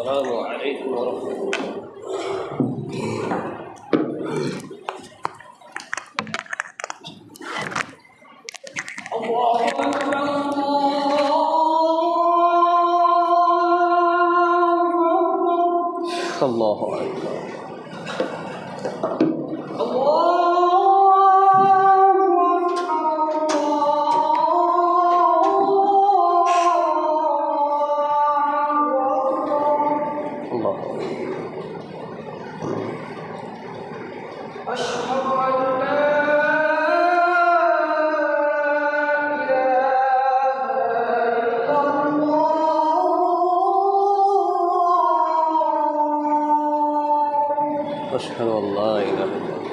السلام عليكم ورحمة الله. الله أكبر. أشهد أن لا إله إلا الله.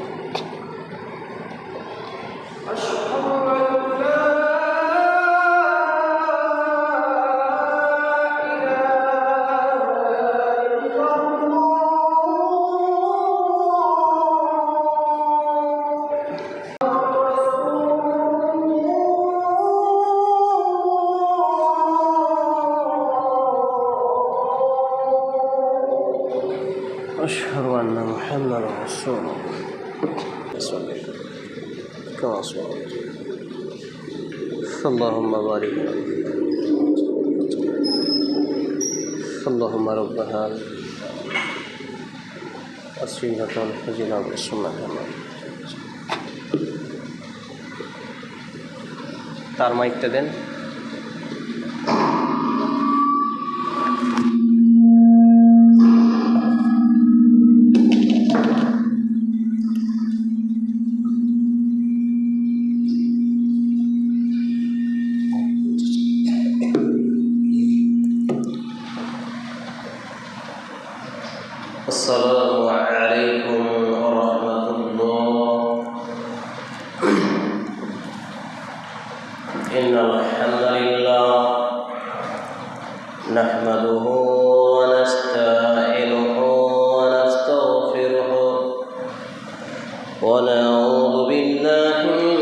أشهد أن محمدا رسول الله. كما صليت اللهم بارك اللهم رب هذا السنة والفجر والسنة তার মাইকটা দেন। السلام عليكم ورحمة الله. إن الحمد لله نحمده ونستعينه ونستغفره ونعوذ بالله من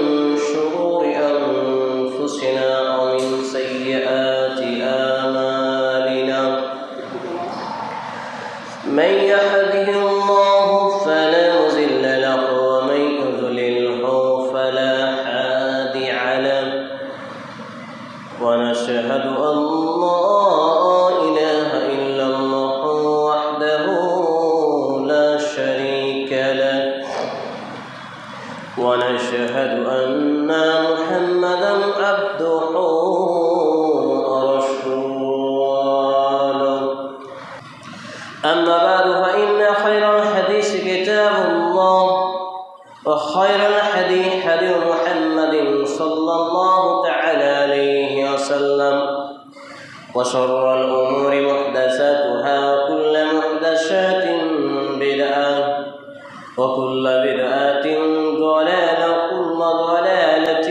شرور أنفسنا ومن سيئات أعمالنا. من يهده الله فلا مضل له ومن يضلله فلا هادي له. ونشهد أن لا إله إلا الله وحده لا شريك له. ونشهد أن محمدا عبده ورسوله. أما بعد فإن خير الحديث كتاب الله وخير الحديث هدي محمد صلى الله تعالى عليه وسلم وشر الأمور محدثاتها وكل محدثات بدعة وكل بدعة ضلالة وكل ضلالة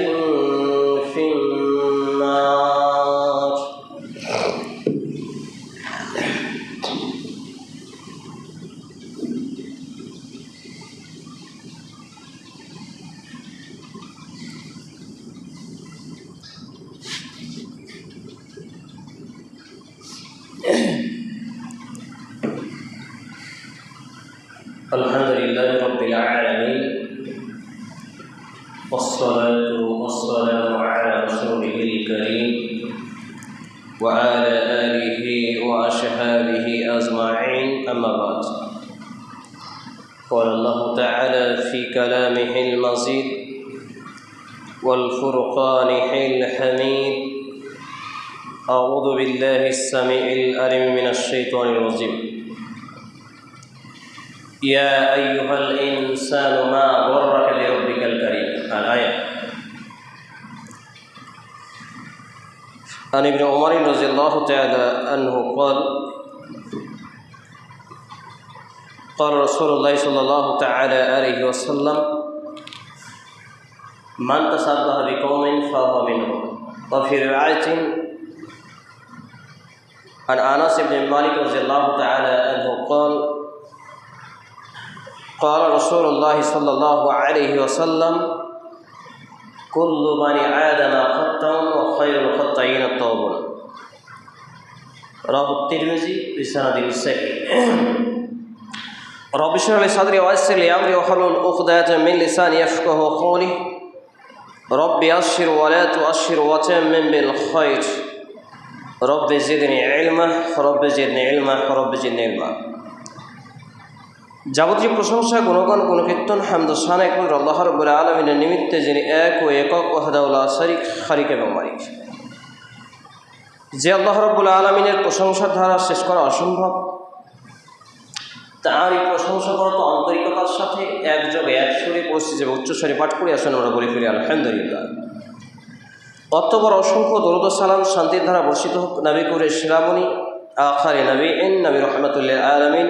في النار. الحمد لله رب العالمين والصلاة والسلام على رسوله الكريم وعلى آله وأصحابه أجمعين. أما بعد، قال الله تعالى في كلامه المجيد والفرقان الحميد: أعوذ بالله السميع العليم من الشيطان الرجيم. يا أيها الإنسان ما غرك بربك الكريم. الآية. عن ابن عمر رضي الله تعالى عنه قال: قال رسول الله صلى الله تعالى عليه وسلم: من تشبه بقوم فهو منهم. وفي رواية عن أنس بن مالك رضي الله تعالى عنه قال: قال رسول الله صلى الله عليه وسلم: كل بني آدم خطأ وخير الخطائين التوابون. رواه الترمذي بسند صحيح. رب اشرح لي صدري ويسر لي امري واحلل عقدة من لساني يفقهوا قولي. رب يسر ولا تؤشر وتمم بالخير. رب زدني علما رب زدني علما رب زدني علما. যাবতীয় প্রশংসা গুণগান গুণকীর্তন হামদ শান একমাত্র আল্লাহ রাব্বুল আলামিনের নিমিত্তে, যিনি এক ও একক ওয়াহদাহু লা শারীক খালিক এবং মালিক। যে আল্লাহ রাব্বুল আলামিনের প্রশংসার ধারা শেষ করা অসম্ভব, তাঁরই প্রশংসা করত আন্তরিকতার সাথে একযোগে একসুরে পরিস্থিতি উচ্চস্বরে পাঠ করে আসেন আমরা বলে ফিরি আলহামদুলিল্লাহ। অতঃপর অসংখ্য দরুদ ও সালাম শান্তির ধারা বর্ষিত হোক নবী করে শিরামণি আখারে নবীন নবী রহমাতুল্লিল আলামিন,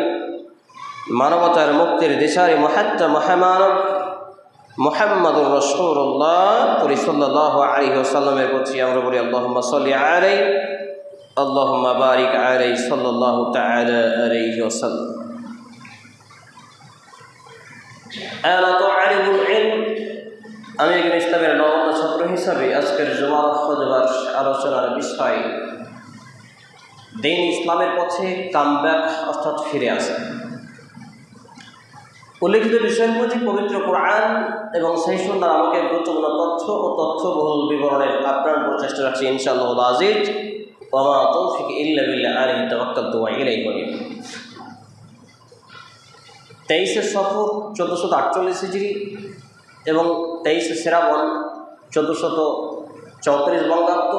মানবতার মুক্তির দিশারি মুহাত্তা মহামানব মুহাম্মাদুর রাসূলুল্লাহ সাল্লাল্লাহু আলাইহি ওয়াসাল্লামের প্রতি আমরা বলি আল্লাহুম্মা সাল্লি আলাইহি আল্লাহুম্মা বারিক আলাইহি সাল্লাল্লাহু তাআলা আলাইহি ওয়াসাল্লাম। আমি একজন ইসলামের নবম ছাত্র হিসাবে আজকের জুমার খুতবার আলোচনার বিষয় দ্বীন ইসলামের পথে কামব্যাক অর্থাৎ ফিরে আসা। উল্লেখিত বিষয়ের প্রতি পবিত্র কোরআন এবং সেই সুন্নাহর আলোকে গুরুত্বপূর্ণ তথ্য ও তথ্যবহুল বিবরণের আপনার প্রচেষ্টা রাখছি ইনশাআল্লাহ আজিজ। ওয়া মা তাওফিক ইল্লা বিল্লাহ আলাইহি তাওয়াক্কালতু ওয়া ইলাইহি উনীব। 23 সফর 1448 হিজরি এবং 23 শ্রাবণ 1434 বঙ্গাব্দ,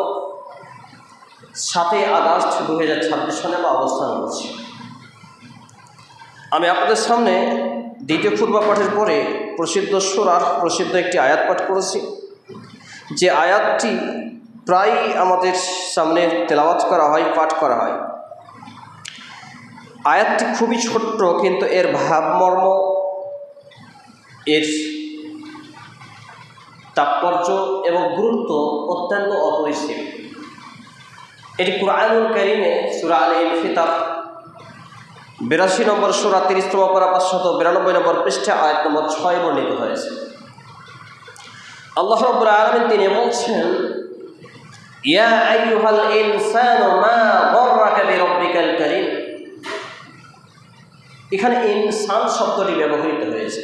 7 আগস্ট 2026 সালে আমরা অবস্থান করছি। আমি আপনাদের সামনে দ্বিতীয় খুতবা পাঠের পরে প্রসিদ্ধ সূরার প্রসিদ্ধ একটি আয়াত পাঠ করেছি, যে আয়াতটি প্রায় আমাদের সামনে তেলাওয়াত করা হয়, পাঠ করা হয়। আয়াতটি খুবই ছোট্ট, কিন্তু এর ভাবমর্ম, এর তাৎপর্য এবং গুরুত্ব অত্যন্ত অপরিসীম। এটি কুরআনুল কারীমে সূরা আল-ইনফিতার 82 নম্বর সূরা 30তম পারা 592 নম্বর পৃষ্ঠা আয়াত নম্বর 6 বর্ণিত হয়েছে। আল্লাহ রাব্বুল আলামিন তিনি বলছেন, ইয়া আইয়ুহাল ইনসানু মা গররাকা বিরাব্বিকাল কারীম। এখানে ইনসান শব্দটি ব্যবহৃত হয়েছে।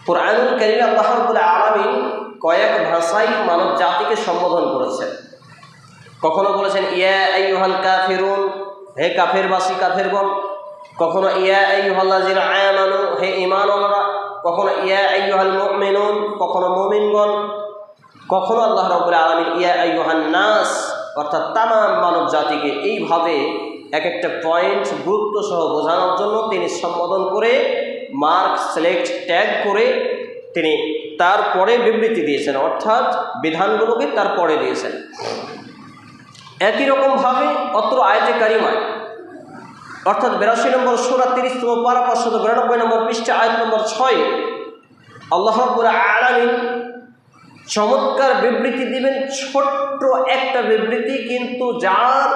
কুরআনুল কারীমে আল্লাহ রাব্বুল আলামিন কয়েক ভাষায় মানব জাতিকে সম্বোধন করেছেন। কখনো বলেছেন ইয়া আইয়ুহাল কাফিরুন, হে কাফেরবাসী কাফেরগণ। কখনো ইয়া আইয়ুহাল্লাযিনা আমানু, হে ঈমানওয়ালারা। কখনো ইয়া আইয়ুহাল মুমিনুন, কখনো মুমিনগণ। কখনো আল্লাহ রাব্বুল আলামিন ইয়া আইয়ুহান নাস, অর্থাৎ তামাম মানব জাতিকে এইভাবে এক একটা পয়েন্ট গুরুত্ব সহ বোঝানোর জন্য তিনি সম্বোধন করে মার্ক সিলেক্ট ট্যাগ করে তিনি তারপরে বিবৃতি দিয়েছেন, অর্থাৎ বিধানগুলোকে তারপরে দিয়েছেন। একই রকমভাবে অত্র আয়াতে কারিমায় অর্থাৎ 82 নম্বর সূরা 30তম পারা 592 নম্বর পৃষ্ঠা আয়াত নম্বর 6 আল্লাহ রাব্বুল আলামিন চমৎকার বিবৃতি দিবেন। ছোট্ট একটা বিবৃতি, কিন্তু যার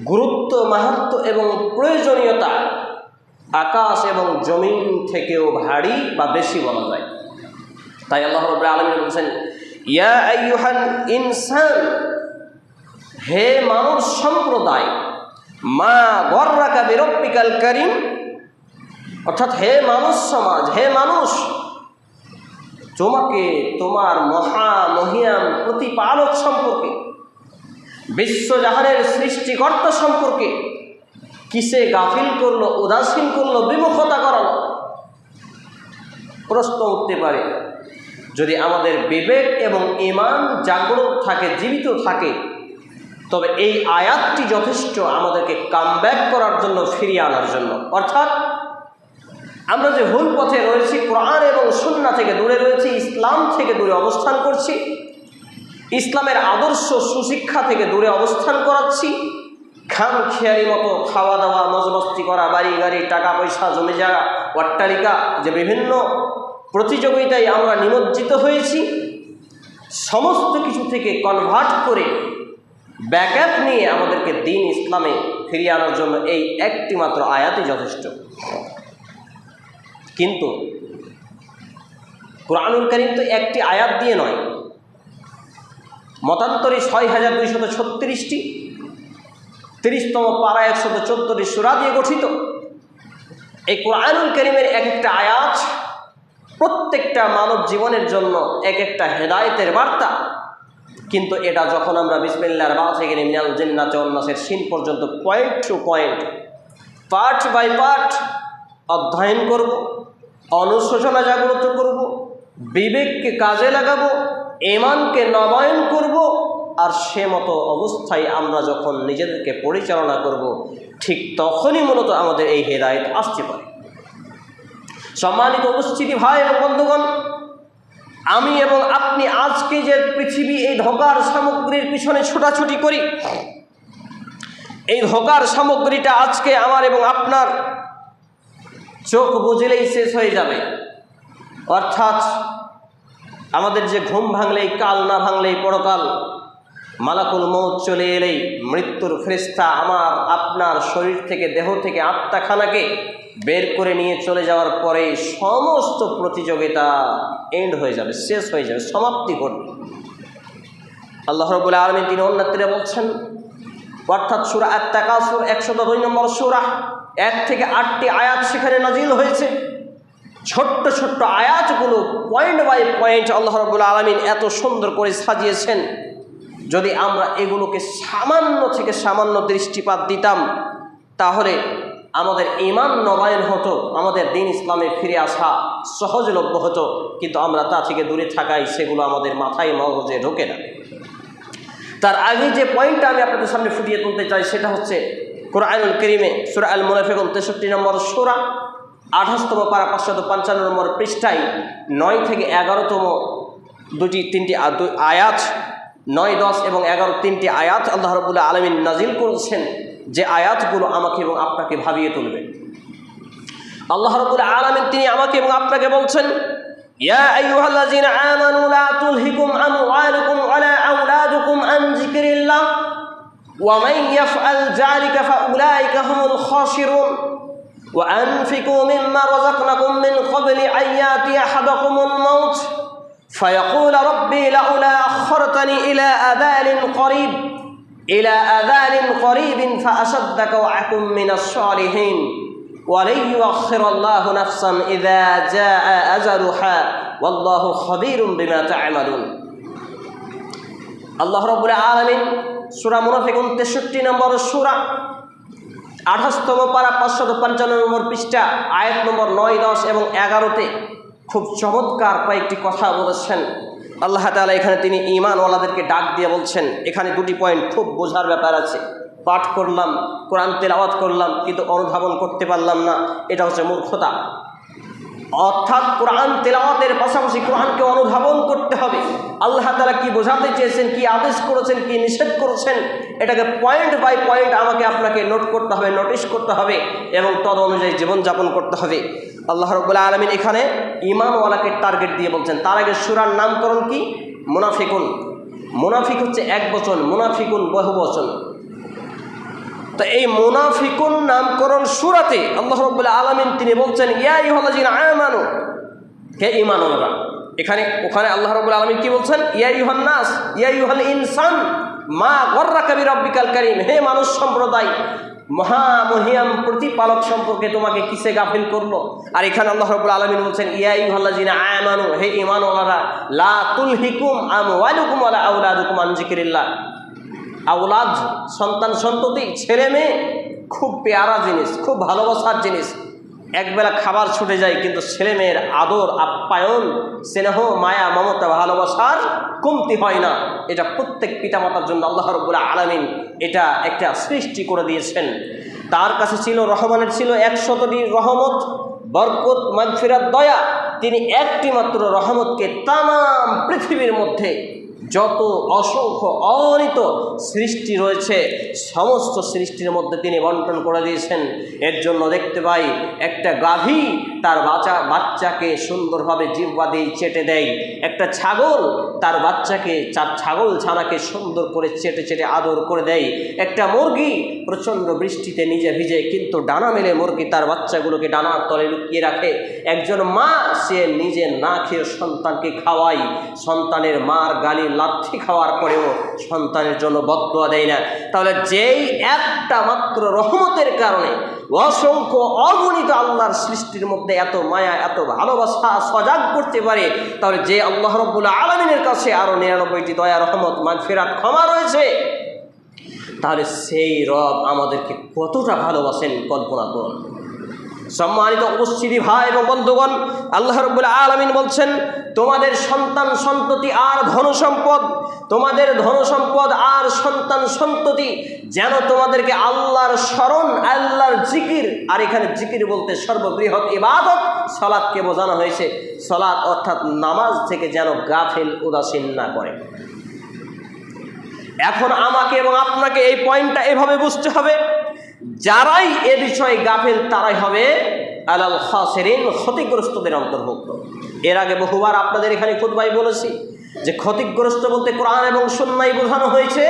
গুরুত্ব, মাহাত্ম্য এবং প্রয়োজনীয়তা আকাশ এবং জমিন থেকেও ভারী বা বেশি বলা যায়। তাই আল্লাহ রাব্বুল আলামিন বলেছেন, ইয়া আইয়ুহাল ইনসান, হে মানব সম্প্রদায়, মা গররাকা বিরাব্বিকাল কারীম, অর্থাৎ হে মানুষ সমাজ, হে মানুষ, তোমাকে তোমার মহিয়ান প্রতিপালক সম্পর্কে, বিশ্বজাহানের সৃষ্টিকর্তা সম্পর্কে কিসে গাফিল করলো, উদাসীন করলো, বিমুখতা করালো। প্রশ্ন উঠতে পারে, যদি আমাদের বিবেক এবং ঈমান জাগ্রত থাকে, জীবিত থাকে, তবে এই আয়াতটি যথেষ্ট আমাদেরকে কামব্যাক করার জন্য, ফিরিয়ে আনার জন্য। অর্থাৎ আমরা যে ভুল পথে রয়েছি, কোরআন এবং সুন্নাহ থেকে দূরে রয়েছি, ইসলাম থেকে দূরে অবস্থান করছি, ইসলামের আদর্শ সুশিক্ষা থেকে দূরে অবস্থান করাচ্ছি, খামখেয়ালি মতো খাওয়া দাওয়া, মজমস্তি করা, বাড়ি গাড়ি, টাকা পয়সা, জমি জায়গা, অট্টালিকা, যে বিভিন্ন প্রতিযোগিতায় আমরা নিমজ্জিত হয়েছি, সমস্ত কিছু থেকে কনভার্ট করে ব্যাকআপ নিয়ে আমাদেরকে দ্বীন ইসলামে ফিরিয়ে আনার জন্য এই একটি মাত্র আয়াতই যথেষ্ট। কিন্তু কুরআনুল কারীম তো একটি আয়াত দিয়ে নয়, মতান্তরে ৬,২৩৬টি 30তম পারা 114টি সূরা দিয়ে গঠিত। এই কোরআনুল কারীমের এক একটা আয়াত প্রত্যেকটা মানব জীবনের জন্য এক একটা হেদায়েতের বার্তা। কিন্তু এটা যখন আমরা বিসমিল্লাহর বা থেকে মিনাল জিন্নাতি ওয়ান নাসের সিন পর্যন্ত point to point, part by part অধ্যয়ন করব, অনুশোচনা জাগ্রত করব, বিবেককে কাজে লাগাবো, ঈমানকে নবায়ন করব, আর সে মতো অবস্থায় আমরা যখন নিজেদেরকে পরিচালনা করব, ঠিক তখনই মূলত আমাদের এই হেদায়েত আসতে পারে। সম্মানিত উপস্থিতি ভাই এবং বন্ধুগণ, আমি এবং আপনি আজকে যে পৃথিবী এই ধোঁকার সামগ্রীর পিছনে ছোটাছুটি করি, এই ধোঁকার সামগ্রীটা আজকে আমার এবং আপনার চোখ বুঝলেই শেষ হয়ে যাবে। অর্থাৎ আমাদের যে ঘুম ভাঙলেই কাল, না ভাঙলেই পরকাল, মালাকুল মউত চলে এলেই মৃত্যুর ফেরেশতা আমার আপনার শরীর থেকে, দেহ থেকে আত্মাখানাকে বের করে নিয়ে চলে যাওয়ার পরে সমস্ত প্রতিযোগিতা এন্ড হয়ে যাবে, শেষ হয়ে যাবে, সমাপ্তি ঘটবে। আল্লাহ রাব্বুল আলামিন তিনি অন্যত্রে বলছেন, অর্থাৎ সূরা আত-তাকাসুর 102 নম্বর সূরা, 1 থেকে 8টি আয়াত সেখানে নাজিল হয়েছে। ছোট্ট ছোট্ট আয়াতগুলো পয়েন্ট বাই পয়েন্ট আল্লাহ রাব্বুল আলামিন এত সুন্দর করে সাজিয়েছেন। যদি আমরা এগুলোকে সামান্য থেকে সামান্য দৃষ্টিপাত দিতাম, তাহলে আমাদের ঈমান নবায়ন হতো, আমাদের দ্বীন ইসলামে ফিরে আসা সহজলভ্য হতো। কিন্তু আমরা তা থেকে দূরে থাকাই সেগুলো আমাদের মাথায় মগজে ঢোকে না। তার আগে যে পয়েন্টটা আমি আপনাদের সামনে ফুটিয়ে তুলতে চাই সেটা হচ্ছে কোরআনুল কারীমে সূরা আল মুনাফিকুন 63 নম্বর সূরা 28তম পারা 555 নম্বর পৃষ্ঠায় 9 থেকে 11তম তিনটি আয়াত, 9, 10 এবং 11 তিনটি আয়াত আল্লাহ রাব্বুল আলামিন নাজিল করেছেন, যে আয়াতগুলো আমাকে এবং আপনাকে ভাবিয়ে তুলবে। আল্লাহ রাব্বুল আলামিন তিনি আমাকে এবং আপনাকে বলছেন, ইয়া আইয়ুহাল্লাযীনা আমানু লা তুলহিকুম আমওয়ালুকুম ওয়ালা আওলাদুকুম আন যিকরিল্লাহ ওয়া মান ইয়াফআল যালিকা ফাউলাইকা হুমুল খাসিরুন ওয়া আনফিকু মিম্মা রাযাকনাকুম মিন ক্বাবলি আন ইয়াতিয়া আহাদাকুমুল মাউত فيقول ربي لولا أخرتني إلى أذان قريب فأصدق وأكن من الصالحين ولن يؤخر الله نفسا إذا جاء أجلها والله خبير بما تعملون। আল্লাহ রাব্বুল আলামিন সূরা মুনাফিকুন 63 নম্বর সূরা 28তম পারা 555 নম্বর পৃষ্ঠা আয়াত নম্বর 9, 10 এবং 11তে খুব চমৎকার কয়েকটি কথা বলেছেন। আল্লাহ তাআলা এখানে তিনি ঈমানওয়ালাদেরকে ডাক দিয়ে বলছেন, এখানে দুটি পয়েন্ট খুব বোঝার ব্যাপার আছে। পাঠ করলাম, কোরআন তেলাওয়াত করলাম, কিন্তু অনুধাবন করতে পারলাম না, এটা হচ্ছে মূর্খতা। অর্থাৎ কোরআন তেলাওয়াতের পাশাপাশি কোরআনকে অনুধাবন করতে হবে। আল্লাহ তাআলা কি বোঝাতে চেয়েছেন, কি আদেশ করেছেন, কি নিষেধ করেছেন, এটাকে পয়েন্ট বাই পয়েন্ট আমাকে আপনাকে নোট করতে হবে, নোটিশ করতে হবে এবং তদ অনুযায়ী জীবনযাপন করতে হবে। আল্লাহ রাব্বুল আলামিন এখানে ঈমানওয়ালাকে টার্গেট দিয়ে বলছেন। তার আগে সূরার নামকরণ কি? মুনাফিকুন। মুনাফিক হচ্ছে এক বচন, মুনাফিকুন বহু বচন। তো এই মুনাফিকুন নামকরণ সূরাতে আল্লাহ রাব্বুল আলামিন তিনি বলছেন, ইয়া আইয়ুহাল্লাযীনা আমানু, হে ঈমানওয়ালারা। ওখানে আল্লাহ রাব্বুল আলামিন কি বলছেন? ইয়া আইয়ুহান নাস, ইয়া আইয়ুহাল ইনসান মা গররাকা বিরাব্বিকাল কারীম, হে মানুষ সম্প্রদায়, মহামহিয়াম প্রতিপালক সম্পর্কে তোমাকে কিসে গাফিল করলো? আর এখানে আল্লাহ রাব্বুল আলামিন বলছেন, ইয়া আইয়ুহাল্লাযীনা আমানু, হে ঈমানওয়ালারা, লা তুলহিকুম আমওয়ালুকুম ওয়ালা আওলাদুকুম আন যিকরিল্লাহ। আওলাদ, সন্তান সন্ততি, ছেলে মেয়ে খুব পেয়ারা জিনিস, খুব ভালোবাসার জিনিস। একবেলা খাবার ছুটে যায়, কিন্তু ছেলে মেয়ের আদর আপ্যায়ন, স্নেহ, মায়া, মমতা, ভালোবাসার কমতি হয় না। এটা প্রত্যেক পিতামাতার জন্য আল্লাহ রাব্বুল আলামিন এটা একটা সৃষ্টি করে দিয়েছেন। তার কাছে ছিল, রহমানের ছিল 100টি রহমত, বরকত, মাগফিরাত, দয়া। তিনি একটি মাত্র রহমতকে তাম পৃথিবীর মধ্যে যত অসংখ্য অগণিত সৃষ্টি রয়েছে সমস্ত সৃষ্টির মধ্যে তিনি বন্টন করে দিয়েছেন। এর জন্য দেখতে পাই একটা গাভী তার বাচ্চাকে সুন্দরভাবে জিহ্বা দিয়ে চেটে দেয়, একটা ছাগল তার বাচ্চাকে, ছাগল ছানাকে সুন্দর করে চেটে চেটে আদর করে দেয়, একটা মুরগি প্রচণ্ড বৃষ্টিতে নিজে ভিজে কিন্তু ডানা মেলে মুরগি তার বাচ্চাগুলোকে ডানার তলে লুকিয়ে রাখে। একজন মা সে নিজে না খেয়ে সন্তানকে খাওয়ায়, সন্তানের মার গালি লাথি খাওয়ার পরেও সন্তানের জন্য বদদুয়া দেয় না, তাহলে যেই একটা মাত্র রহমতের কারণে অসংখ্য অগণিত আল্লাহর সৃষ্টির মধ্যে এত মায়া এত ভালোবাসা সজাগ করতে পারে, তাহলে যে আল্লাহ রাব্বুল আলামিনের কাছে আরও 99টি দয়া রহমত মাগফিরাত ক্ষমা রয়েছে, তাহলে সেই রব আমাদেরকে কতটা ভালোবাসেন কল্পনা করুন। সম্মানিত উপস্থিতি ভাই এবং বন্ধুগণ, আল্লাহ রাব্বুল আলামিন বলছেন, তোমাদের সন্তান সন্ততি আর ধনসম্পদ, তোমাদের ধনসম্পদ আর সন্তান সন্ততি যেন তোমাদেরকে আল্লাহর স্মরণ, আল্লাহর জিকির, আর এখানে জিকির বলতে সর্ববৃহৎ ইবাদত সালাতকে বোঝানো হয়েছে। সালাত অর্থাৎ নামাজ থেকে যেন গাফিল উদাসীন না করে। এখন আমাকে এবং আপনাকে এই পয়েন্টটা এভাবে বুঝতে হবে, যারাই এ বিষয়ে গাফিল তারাই হবে আলাল খাসিরিন, ক্ষতিগ্রস্তদের অন্তর্ভুক্ত। এর আগে বহুবার আপনাদের এখানে খুতবায় বলেছি যে ক্ষতিগ্রস্ত বলতে কোরআন এবং সুন্নাহয় বোঝানো হয়েছে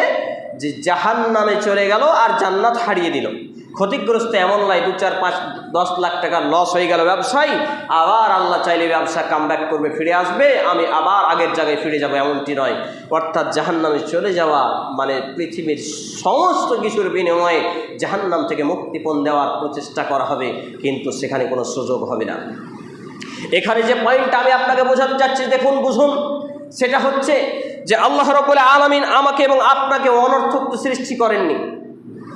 যে জাহান্নামে চলে গেল আর জান্নাত হারিয়ে দিল। ক্ষতিগ্রস্ত এমন নয় 2, 4, 5, 10 লাখ টাকা লস হয়ে গেল ব্যবসায়ী, আবার আল্লাহ চাইলে ব্যবসা কামব্যাক করবে, ফিরে আসবে, আমি আবার আগের জায়গায় ফিরে যাব, এমনটি নয়। অর্থাৎ জাহান্নামে চলে যাওয়া মানে পৃথিবীর সমস্ত কিছুর বিনিময়ে জাহান্নাম থেকে মুক্তিপণ দেওয়ার প্রচেষ্টা করা হবে, কিন্তু সেখানে কোনো সুযোগ হবে না। এখানে যে পয়েন্টটা আমি আপনাকে বোঝাতে চাচ্ছি, দেখুন বুঝুন, সেটা হচ্ছে যে আল্লাহ রাব্বুল আলামিন আমাকে এবং আপনাকে অনর্থক সৃষ্টি করেননি।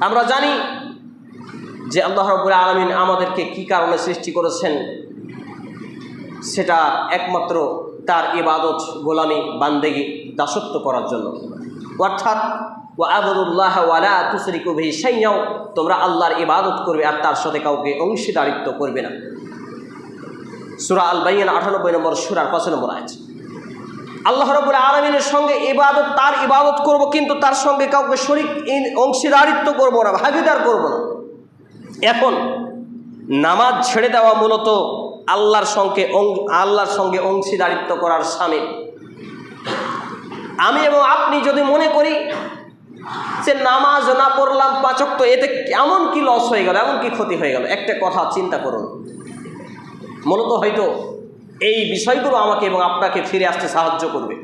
আমরা জানি যে আল্লাহ রাব্বুল আলামিন আমাদেরকে কি কারণে সৃষ্টি করেছেন, সেটা একমাত্র তার ইবাদত, গোলামি, বান্দেগি, দাসত্ব করার জন্য। অর্থাৎ ওয়া'বুদুল্লাহ ওয়া লা তুশরিকু বিহি শাইআন, তোমরা আল্লাহর ইবাদত করবে আর তার সাথে কাউকে অংশীদারিত্ব করবে না। সূরা আল বাইয়িনা 98 নম্বর সূরার 5 নম্বর আয়াত। আল্লাহ রাব্বুল আলামিনের সঙ্গে ইবাদত, তার ইবাদত করব, কিন্তু তার সঙ্গে কাউকে শরীক অংশীদারিত্ব করব না, ভাগীদার করব না। এখন নামাজ ছেড়ে দেওয়া মূলত আল্লাহর সঙ্গে অংশীদারিত্ব করার শামিল। আমি এবং আপনি যদি মনে করি যে নামাজ না পড়লাম 5 ওয়াক্ত, এতে এমন কি লস হয়ে গেল, এমন কি ক্ষতি হয়ে গেল, একটা কথা চিন্তা করুন। মূলত হয়তো এই বিষয়গুলো আমাকে এবং আপনাকে ফিরে আসতে সাহায্য করবে।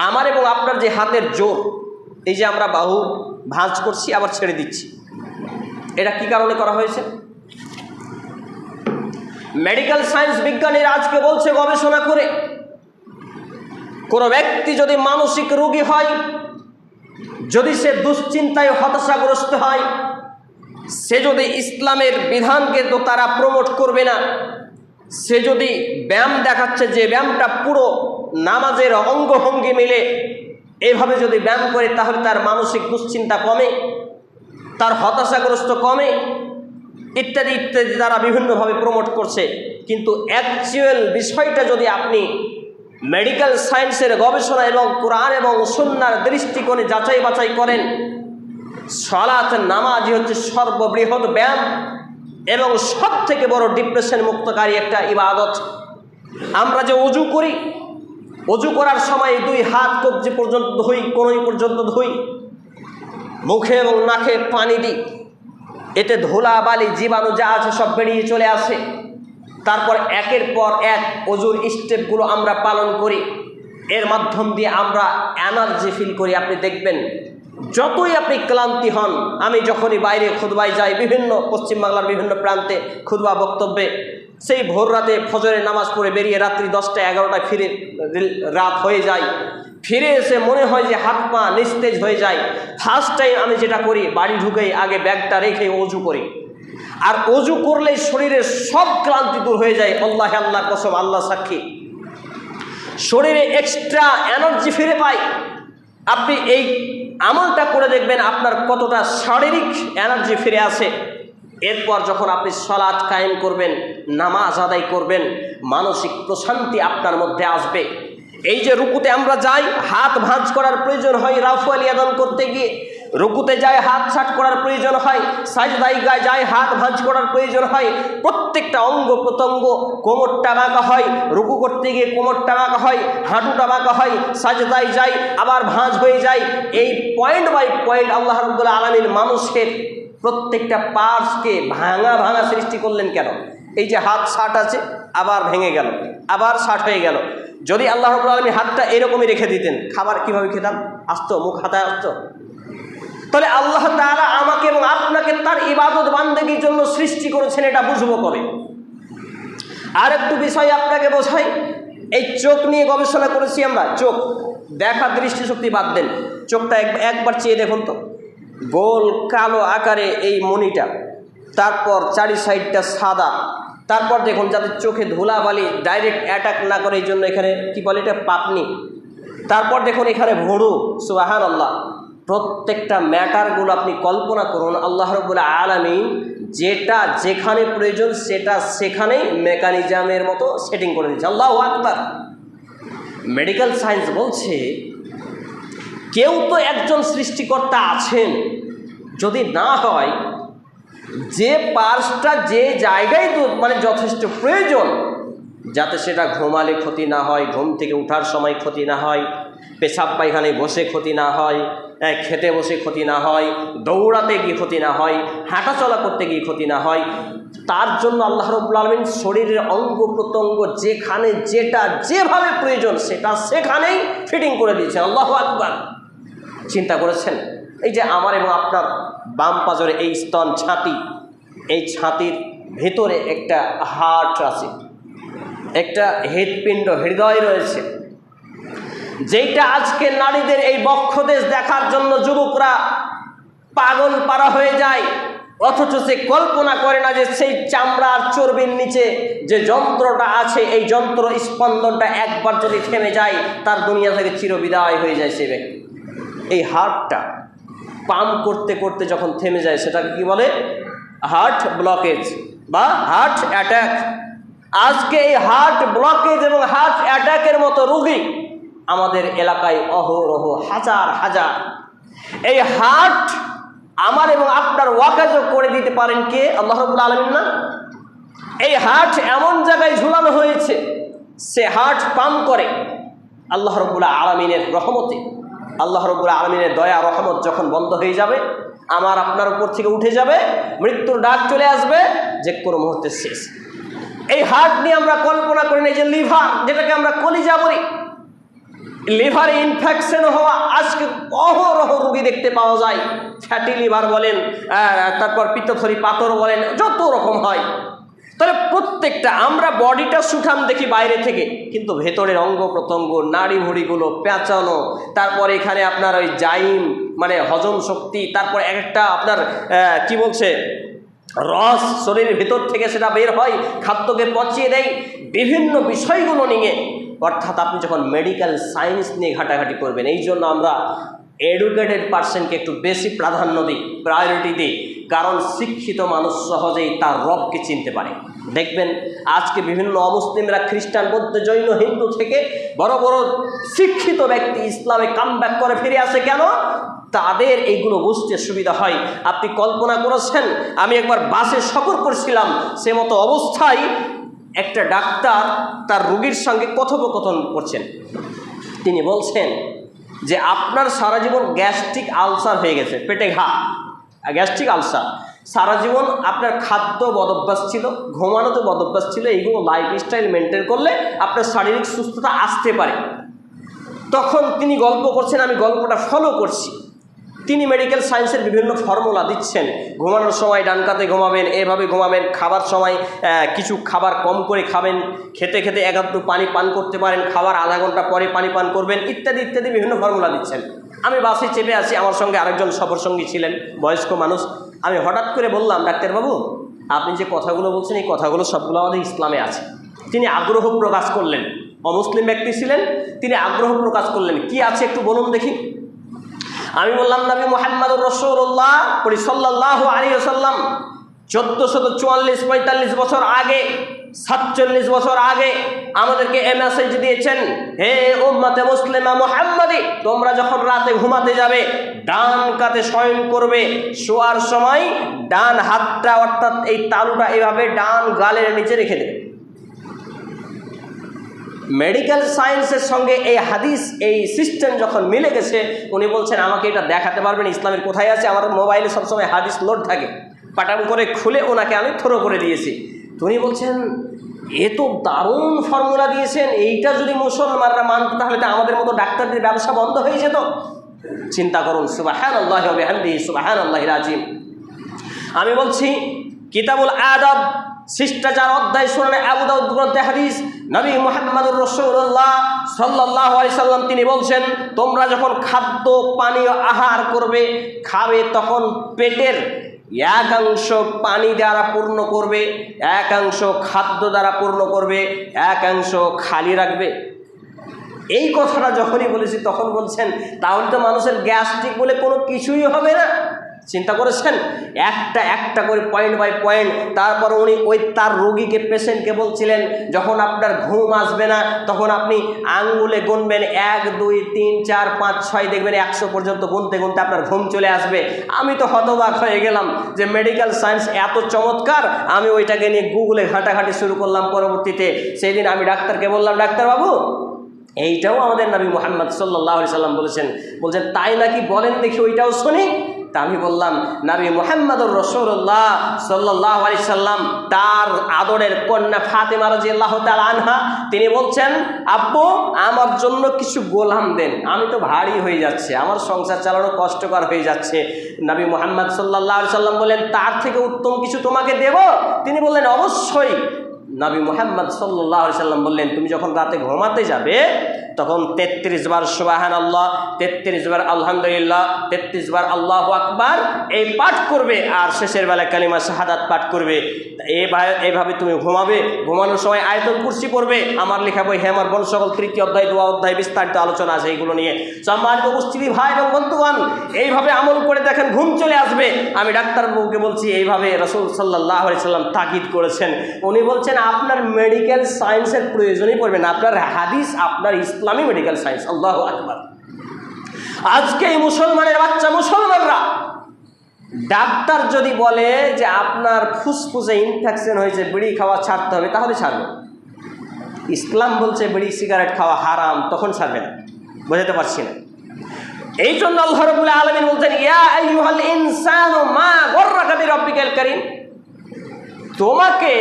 আমার এবং আপনার যে হাতের জোর, এই যে আমরা বাহু ভাঁজ করছি আবার ছেড়ে দিচ্ছি, এটা কি কারণে করা হয়েছে? মেডিকেল সায়েন্স বিজ্ঞানীরা আজকে বলছে গবেষণা করে, কোনো ব্যক্তি যদি মানসিক রোগী হয়, যদি সে দুশ্চিন্তায় হতাশাগ্রস্ত হয়, সে যদি ইসলামের বিধানকে তো তারা প্রমোট করবে না, সে যদি ব্যায়াম দেখাচ্ছে যে ব্যায়ামটা পুরো নামাজের অঙ্গভঙ্গি মিলে এইভাবে যদি ব্যায়াম করে, তাহলে তার মানসিক দুশ্চিন্তা কমে, তার হতাশাগ্রস্ত কমে, ইত্যাদি ইত্যাদি তারা বিভিন্নভাবে প্রমোট করছে। কিন্তু অ্যাকচুয়াল বিষয়টা যদি আপনি মেডিকেল সায়েন্সের গবেষণা এবং কোরআন এবং সুন্নাহর দৃষ্টিকোণে যাচাই বাছাই করেন, সালাত নামাজই হচ্ছে সর্ববৃহৎ ব্যায়াম এবং সব থেকে বড় ডিপ্রেশন মুক্তকারী একটা ইবাদত। আমরা যে অজু করি, অজু করার সময় 2 হাত কবজি পর্যন্ত ধুই, কোনোই পর্যন্ত ধুই, মুখে এবং নাকে পানি দিই, এতে ধুলা বালি জীবাণু যা আছে সব বেরিয়ে চলে আসে। তারপর একের পর এক অজুর স্টেপগুলো আমরা পালন করি, এর মাধ্যম দিয়ে আমরা এনার্জি ফিল করি। আপনি দেখবেন যতই আপনি ক্লান্তি হন, আমি যখনই বাইরে খুতবায় যাই, বিভিন্ন পশ্চিমবাংলার বিভিন্ন প্রান্তে খুতবা বক্তব্যে, সেই ভোর রাতে ফজরের নামাজ পড়ে বেরিয়ে রাত্রি 10টা 11টায় ফিরে রাত হয়ে যায়, ফিরে এসে মনে হয় যে হাত পা নিস্তেজ হয়ে যায়। ফার্স্ট টাইম আমি যেটা করি, বাড়ি ঢুকেই আগে ব্যাগটা রেখে অজু করি, আর অজু করলেই শরীরের সব ক্লান্তি দূর হয়ে যায়। আল্লাহর কসম, আল্লাহ সাক্ষী, শরীরে এক্সট্রা এনার্জি ফিরে পাই। আপনি এই আমলটা করে দেখবেন আপনার কতটা শারীরিক এনার্জি ফিরে আসে। এরপর যখন আপনি সালাত কায়েম করবেন, নামাজ আদায় করবেন, মানসিক প্রশান্তি আপনার মধ্যে আসবে। এই যে রুকুতে আমরা যাই, হাত ভাঁজ করার প্রয়োজন হয়, রাফু আল ইয়াদান করতে গিয়ে রুকুতে যায় হাত ছাট করার প্রয়োজন হয়, সাজদায় যায় হাত ভাঁজ করার প্রয়োজন হয়, প্রত্যেকটা অঙ্গ প্রত্যঙ্গ, কোমরটা বাঁকা হয়, রুকু করতে গিয়ে কোমরটা বাঁকা হয়, হাঁটুটা বাঁকা হয়, সাজদায় যায় আবার ভাঁজ হয়ে যায়। এই পয়েন্ট বাই পয়েন্ট আল্লাহ রাব্বুল আলামিন মানুষের প্রত্যেকটা পার্টসকে ভাঙা সৃষ্টি করলেন। কেন? এই যে হাত ষাট আছে, আবার ভেঙে গেল, আবার ষাট হয়ে গেল, যদি আল্লাহ রাব্বুল আলামিন হাতটা এরকমই রেখে দিতেন, খাবার কিভাবে খেতাম? আসতো, মুখ হাতায় আসতো? তাহলে আল্লাহ তাআলা আমাকে এবং আপনাকে তার ইবাদত বান্দেগীর জন্য সৃষ্টি করেছেন, এটা বুঝবো কবে? আর একটু বিষয় আপনাকে বোঝাই। এই চোখ নিয়ে গবেষণা করেছি আমরা। চোখ দেখা, দৃষ্টিশক্তি বাদ দেন, চোখটা একবার চেয়ে দেখুন তো, গোল কালো আকারে এই মণিটা, তারপর চারি সাইডটা সাদা, তারপর দেখুন যাতে চোখে ধুলাবালি ডাইরেক্ট অ্যাটাক না করে এই জন্য এখানে কি বলে এটা, পাপনি, তারপর দেখুন এখানে ভুরু, সুবহানাল্লাহ। প্রত্যেকটা ম্যাটারগুলো আপনি কল্পনা করুন, আল্লাহ রাব্বুল আলামিন যেটা যেখানে প্রয়োজন সেটা সেখানেই মেকানিজমের মতো সেটিং করে দিচ্ছে। আল্লাহু আকবার। মেডিকেল সায়েন্স বলছে কেউ তো একজন সৃষ্টিকর্তা আছেন, যদি না হয় যে পার্সটা যে জায়গায় তো মানে যথেষ্ট প্রয়োজন, যাতে সেটা ঘুমালে ক্ষতি না হয়, ঘুম থেকে ওঠার সময় ক্ষতি না হয়, পেশাব পায়খানায় বসে ক্ষতি না হয়, খেতে বসে ক্ষতি না হয়, দৌড়াতে গিয়ে ক্ষতি না হয়, হাঁটাচলা করতে গিয়ে ক্ষতি না হয়, তার জন্য আল্লাহ রাব্বুল আলামিন শরীরের অঙ্গ প্রত্যঙ্গ যেখানে যেটা যেভাবে প্রয়োজন সেটা সেখানেই ফিটিং করে দিয়েছেন। আল্লাহু আকবার। চিন্তা করেছেন এই যে আমার এবং আপনার বাম পাজরে এই স্তন ছাতি, এই ছাতির ভেতরে একটা হার্ট আছে, একটা হৃৎপিণ্ড হৃদয় রয়েছে, যেটা আজকে নারীদের এই বক্ষদেশ দেখার জন্য যুবকরা পাগল পারা হয়ে যায়, অথচ সে কল্পনা করে না যে সেই চামড়ার চর্বির নিচে যে যন্ত্রটা আছে, এই যন্ত্র স্পন্দনটা একবার যদি থেমে যায় তার দুনিয়া থেকে চিরবিদায় হয়ে যায় সে ব্যক্তি। এই হার্টটা পাম্প করতে করতে যখন থেমে যায় সেটাকে কি বলে? হার্ট ব্লকেজ বা হার্ট অ্যাটাক। আজকে এই হার্ট ব্লকেজ এবং হার্ট অ্যাটাকের মতো রোগী আমাদের এলাকায় অহরহ হাজার হাজার। এই হার্ট আমার এবং আপনার ওয়াকাজও করে দিতে পারেন কে? আল্লাহ রাব্বুল আলামিন না? এই হার্ট এমন জায়গায় ঝুলানো হয়েছে, সে হার্ট পাম্প করে আল্লাহ রাব্বুল আলামিনের রহমতে। আল্লাহ রাব্বুল আলামিনের দয়া রহমত যখন বন্ধ হয়ে যাবে, আমার আপনার উপর থেকে উঠে যাবে, মৃত্যুর ডাক চলে আসবে, যে কোনো মুহূর্তে শেষ। এই হার্ট নিয়ে আমরা কল্পনা করি না যে লিভার, যেটাকে আমরা কলিজা বলি, লিভারে ইনফেকশন হওয়া আজকে অহরহ রোগী দেখতে পাওয়া যায়। ফ্যাটি লিভার বলেন, তারপর পিত্তথলি পাথর বলেন, যত রকম হয়। তাহলে প্রত্যেকটা আমরা বডিটা সুঠাম দেখি বাইরে থেকে, কিন্তু ভেতরের অঙ্গ প্রত্যঙ্গ নাড়ি ভুড়িগুলো পেঁচানো, তারপর এখানে আপনার ওই জাইম মানে হজম শক্তি, তারপর একটা আপনার কি বলছে রস শরীরের ভেতর থেকে সেটা বের হয়, খাদ্যকে পচিয়ে দেয়, বিভিন্ন বিষয়গুলো নিয়ে। অর্থাৎ আপনি যখন মেডিকেল সায়েন্স নিয়ে ঘাটাঘাটি করবেন, এই জন্য আমরা এডুকেটেড পার্সনকে একটু বেশি প্রাধান্য দিই, প্রায়োরিটি দিই, কারণ শিক্ষিত মানুষ সহজেই তার রবকে চিনতে পারে। দেখবেন আজকে বিভিন্ন অমুসলিমরা খ্রিস্টান, বৌদ্ধ, জৈন, হিন্দু থেকে বড় বড় শিক্ষিত ব্যক্তি ইসলামে কামব্যাক করে ফিরে আসে। কেন? তাদের এইগুলো বুঝতে সুবিধা হয়। আপনি কল্পনা করেছেন, আমি একবার বাসে সফর করছিলাম, সে মতো অবস্থায় একটা ডাক্তার তার রোগীর সঙ্গে কথোপকথন করছেন। তিনি বলছেন যে আপনার সারা জীবন গ্যাস্ট্রিক আলসার হয়ে গেছে, পেটে ঘা, গ্যাস্ট্রিক আলসার, সারা জীবন আপনার খাদ্য বদভ্যাস ছিল, ঘুমানোতে বদভ্যাস ছিল, এইগুলো লাইফস্টাইল মেনটেন করলে আপনার শারীরিক সুস্থতা আসতে পারে। তখন তিনি গল্প করছেন, আমি গল্পটা ফলো করছি। তিনি মেডিকেল সায়েন্সের বিভিন্ন ফর্মুলা দিচ্ছেন, ঘুমানোর সময় ডান কাতে ঘুমাবেন, এভাবে ঘুমাবেন, খাবার সময় কিছু খাবার কম করে খাবেন, খেতে খেতে এক আধটু পানি পান করতে পারেন, খাবার আধা ঘন্টা পরে পানি পান করবেন, ইত্যাদি ইত্যাদি বিভিন্ন ফর্মুলা দিচ্ছেন। আমি বাসে চেপে আছি, আমার সঙ্গে আরেকজন সফরসঙ্গী ছিলেন, বয়স্ক মানুষ। আমি হঠাৎ করে বললাম, ডাক্তারবাবু আপনি যে কথাগুলো বলছেন এই কথাগুলো সবগুলো আমাদের ইসলামে আছে। তিনি আগ্রহ প্রকাশ করলেন, অমুসলিম ব্যক্তি ছিলেন, তিনি আগ্রহ প্রকাশ করলেন, কি আছে একটু বলুন দেখি। আমি বললাম নবী মুহাম্মদুর রাসূলুল্লাহ সাল্লাল্লাহু আলাইহি ওয়াসাল্লাম 1444-45 বছর আগে, 47 বছর আগে আমাদেরকে এই মেসেজ দিয়েছেন, হে উম্মতে মুসলিমা মুহাম্মাদি, তোমরা যখন রাতে ঘুমাতে যাবে ডান কাতে শয়ন করবে, শোয়ার সময় ডান হাতটা অর্থাৎ এই তালুটা এভাবে ডান গালের নিচে রেখে দেবে। মেডিকেল সায়েন্সের সঙ্গে এই হাদিস, এই সিস্টেম যখন মিলে গেছে, উনি বলছেন আমাকে এটা দেখাতে পারবেন ইসলামের কোথায় আছে? আমার মোবাইলে সবসময় হাদিস লোড থাকে, পাটাম করে খুলে ওনাকে আমি থ্রো করে দিয়েছি। তো উনি বলছেন এ তো দারুণ ফর্মুলা দিয়েছেন, এইটা যদি মুসলমানরা মানত তাহলে তো আমাদের মতো ডাক্তারদের ব্যবসা বন্ধ হয়ে যেত। চিন্তা করুন, সুবহানাল্লাহি ওয়া বিহামদিহি সুবহানাল্লাহিল আযীম। আমি বলছি কিতাবুল আদাব শিষ্টাচার অধ্যায় সুনানে আবু দাউদ গ্রন্থে হাদিস, নবী মুহাম্মদুর রাসূলুল্লাহ সাল্লাল্লাহু আলাইহি সাল্লাম তিনি বলছেন, তোমরা যখন খাদ্য পানীয় আহার করবে, খাবে, তখন পেটের একাংশ পানি দ্বারা পূর্ণ করবে, একাংশ খাদ্য দ্বারা পূর্ণ করবে, একাংশ খালি রাখবে। এই কথাটা যখনই বলেছি তখন বলছেন তাহলে তো মানুষের গ্যাস্ট্রিক বলে কোনো কিছুই হবে না। চিন্তা করেছেন, একটা একটা করে পয়েন্ট বাই পয়েন্ট। তারপর উনি ওই তার রোগীকে, পেশেন্টকে বলছিলেন, যখন আপনার ঘুম আসবে না তখন আপনি আঙ্গুলে গুনবেন 1 2 3 4 5 6, দেখবেন 100 পর্যন্ত গুনতে গুনতে আপনার ঘুম চলে আসবে। আমি তো হতবাক হয়ে গেলাম যে মেডিকেল সায়েন্স এত চমৎকার। আমি ওইটাকে নিয়ে গুগলে ঘাটাঘাটি শুরু করলাম। পরবর্তীতে সেই দিন আমি ডাক্তারকে বললাম, ডাক্তারবাবু এইটাও আমাদের নবী মুহাম্মদ সাল্লাল্লাহু আলাইহি সাল্লাম বলেছেন। বলছেন তাই নাকি, বলেন দেখি ওইটাও শুনি। তা আমি বললাম, নবী মুহাম্মদুর রাসূলুল্লাহ সাল্লাল্লাহু আলাইহি সাল্লাম তার আদরের কন্যা ফাতেমা রাদিয়াল্লাহু তাআলা আনহা তিনি বলছেন, আব্বু আমার জন্য কিছু গোলাম দেন, আমি তো ভারী হয়ে যাচ্ছে, আমার সংসার চালানো কষ্টকর হয়ে যাচ্ছে। নবী মুহাম্মদ সাল্লাল্লাহু আলাইহি সাল্লাম বললেন, তার থেকে উত্তম কিছু তোমাকে দেব? তিনি বললেন, অবশ্যই। নবী মুহাম্মদ সাল্লাল্লাহু আলাইহি সাল্লাম বললেন, তুমি যখন রাতে ঘুমাতে যাবে তখন 33 বার সুবহানাল্লাহ, 33 বার আলহামদুলিল্লাহ, 33 বার আল্লাহু আকবার এই পাঠ করবে, আর শেষের বেলায় কালিমা শাহাদাত পাঠ করবে। এইভাবে তুমি ঘুমাবে। ঘুমানোর সময় আয়াতুল কুরসি পড়বে। আমার লেখা বই হেমার বন সকল 3য় অধ্যায়, দোয়া অধ্যায় বিস্তারিত আলোচনা আছে এইগুলো নিয়ে। সম্মানিত উপস্থিতি ভাই এবং বন্ধুগণ, এইভাবে আমল করে দেখেন ঘুম চলে আসবে। আমি ডাক্তারবাবুকে বলছি, এইভাবে রাসূল সাল্লাল্লাহু আলাইহি সাল্লাম তাকিদ করেছেন। উনি বলছেন আপনার মেডিকেল সায়েন্সের প্রয়োজনই পড়বে না, আপনার হাদিস, আপনার ইসলামী মেডিকেল সায়েন্স। আল্লাহু আকবার। আজকে এই মুসলমানের বাচ্চা মুসলমানরা, ডাক্তার যদি বলে যে আপনার ফুসফুসে ইনফেকশন হয়েছে, বিড়ি খাওয়া ছাড়তে হবে, তাহলে ছাড়বে। ইসলাম বলছে বিড়ি সিগারেট খাওয়া হারাম, তখন ছাড়বে না। বুঝতে পারছি না। এই জন্য আল্লাহ রাব্বুল আলামিন বলছেন, ইয়া আইয়ুহাল ইনসানু মা গররাকা বিরাব্বিকাল কারীম, তোমাকে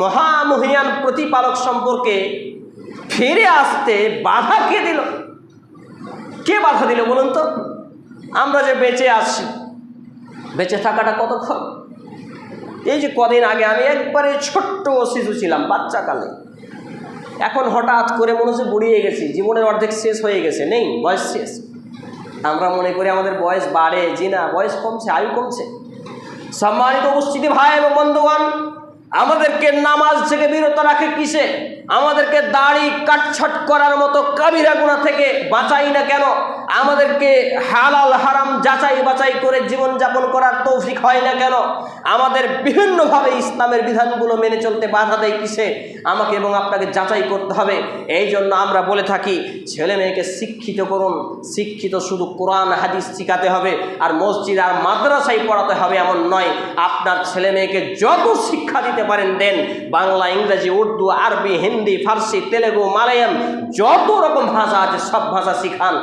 মহামহিয়ান প্রতিপালক সম্পর্কে ফিরে আসতে বাধা কে দিল? কে বাধা দিল বলুন তো? আমরা যে বেঁচে আছি, বেঁচে থাকাটা কতক্ষণ? এই যে কদিন আগে আমি একবারে ছোট্ট শিশু ছিলাম, বাচ্চাকালে, এখন হঠাৎ করে মনে হচ্ছে বুড়িয়ে গেছি, জীবনের অর্ধেক শেষ হয়ে গেছে, নেই, বয়স শেষ। আমরা মনে করি আমাদের বয়স বাড়ে, জি না, বয়স কমছে, আয়ু কমছে। সম্মানিত উপস্থিতি ভাই এবং বন্ধুগণ, আমাদেরকে নামাজ থেকে বিরত রাখে কিসে? আমাদেরকে দাড়ি কাটছাট করার মতো কাবিরা গুনাহ থেকে বাঁচাই না কেন? আমাদেরকে হালাল হারাম যাচাই বাছাই করে জীবনযাপন করার তৌফিক হয় না কেন? আমাদের বিভিন্নভাবে ইসলামের বিধানগুলো মেনে চলতে বাধা দেয় কিসে? আমাকে এবং আপনাকে যাচাই করতে হবে। এই জন্য আমরা বলে থাকি, ছেলে মেয়েকে শিক্ষিত করুন। শিক্ষিত শুধু কোরআন হাদিস শিখাতে হবে আর মসজিদ আর মাদ্রাসায় পড়াতে হবে এমন নয়। আপনার ছেলে মেয়েকে যত শিক্ষা দিতে পারেন দেন। বাংলা, ইংরেজি, উর্দু, আরবি, হিন্দি, ফার্সি, তেলেগু, মালায়াম, যত রকম ভাষা আছে সব ভাষা শিখান।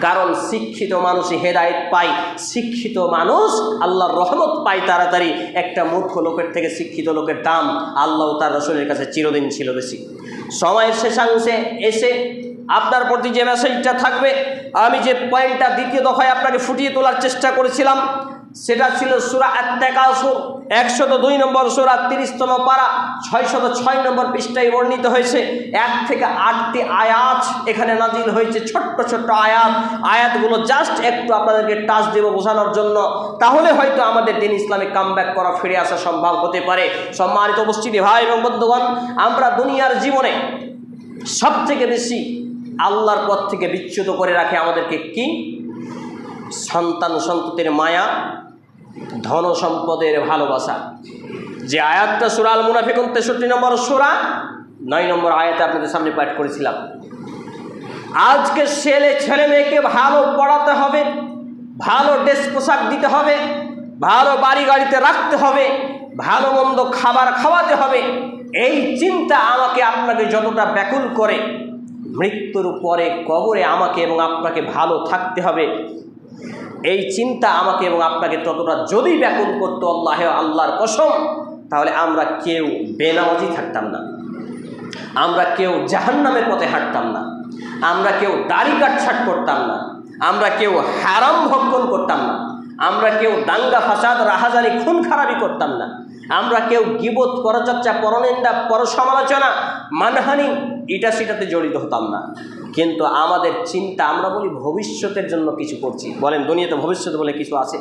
কারণ শিক্ষিত মানুষই হেদায়েত পায়, শিক্ষিত মানুষ আল্লাহর রহমত পায় তাড়াতাড়ি। একটা মূর্খ লোকের থেকে শিক্ষিত লোকের দাম আল্লাহ তার রাসূলের কাছে চিরদিন ছিল বেশি। সময়ের শেষাংশে এসে আপনার প্রতি যে মেসেজটা থাকবে, আমি যে পয়েন্টটা দ্বিতীয় দফায় আপনাকে ফুটিয়ে তোলার চেষ্টা করেছিলাম, সেটা ছিল সূরা আত-তাকাসুর 102 নম্বর সূরা 30তম পারা 606 নম্বর পৃষ্ঠায় বর্ণিত হয়েছে। 1 থেকে 8টি আয়াত এখানে নাজিল হয়েছে, ছোট্ট ছোট্ট আয়াত। আয়াতগুলো জাস্ট একটু আপনাদেরকে টাচ দেব বোঝানোর জন্য, তাহলে হয়তো আমাদের দিন ইসলামে কামব্যাক করা, ফিরে আসা সম্ভব হতে পারে। সম্মানিত উপস্থিতি ভাই এবং বন্ধুগণ, আমরা দুনিয়ার জীবনে সবথেকে বেশি আল্লাহর পথ থেকে বিচ্যুত করে রাখে আমাদেরকে কি? সন্তান সন্ততির মায়া, ধন সম্পদের ভালোবাসা। যে আয়াতটা সূরা আল মুনাফিকুন 63 নম্বর সূরা 9 নম্বর আয়াতে আপনাদের সামনে পাঠ করেছিলাম। আজকে ছেলে মেয়েকে ভালো পড়াতে হবে, ভালো ড্রেস পোশাক দিতে হবে, ভালো বাড়ি গাড়িতে রাখতে হবে, ভালো মন্দ খাবার খাওয়াতে হবে। এই চিন্তা আমাকে আপনাকে যতটা ব্যাকুল করে, মৃত্যুর পরে কবরে আমাকে এবং আপনাকে ভালো থাকতে হবে, এই চিন্তা আমাকে এবং আপনাকে ততটা যদি ব্যাকুল করতো, আল্লাহর কসম তাহলে আমরা কেউ বেনামাজি থাকতাম না, আমরা কেউ জাহান্নামের পথে হাঁটতাম না, আমরা কেউ দাড়ি কাটছাট করতাম না, আমরা কেউ হারাম ভক্ষণ করতাম না, আমরা কেউ দাঙ্গা ফাসাদ রাহাজানি খুন খারাপি করতাম না, আমরা কেউ গীবত পরচর্চা পরনিন্দা পরসমালোচনা মানহানি এটা সেটাতে জড়িত হতাম না। কিন্তু আমাদের চিন্তা, আমরা বলি ভবিষ্যতের জন্য কিছু করছি। বলেন দুনিয়াতে ভবিষ্যৎ বলে কিছু আছে?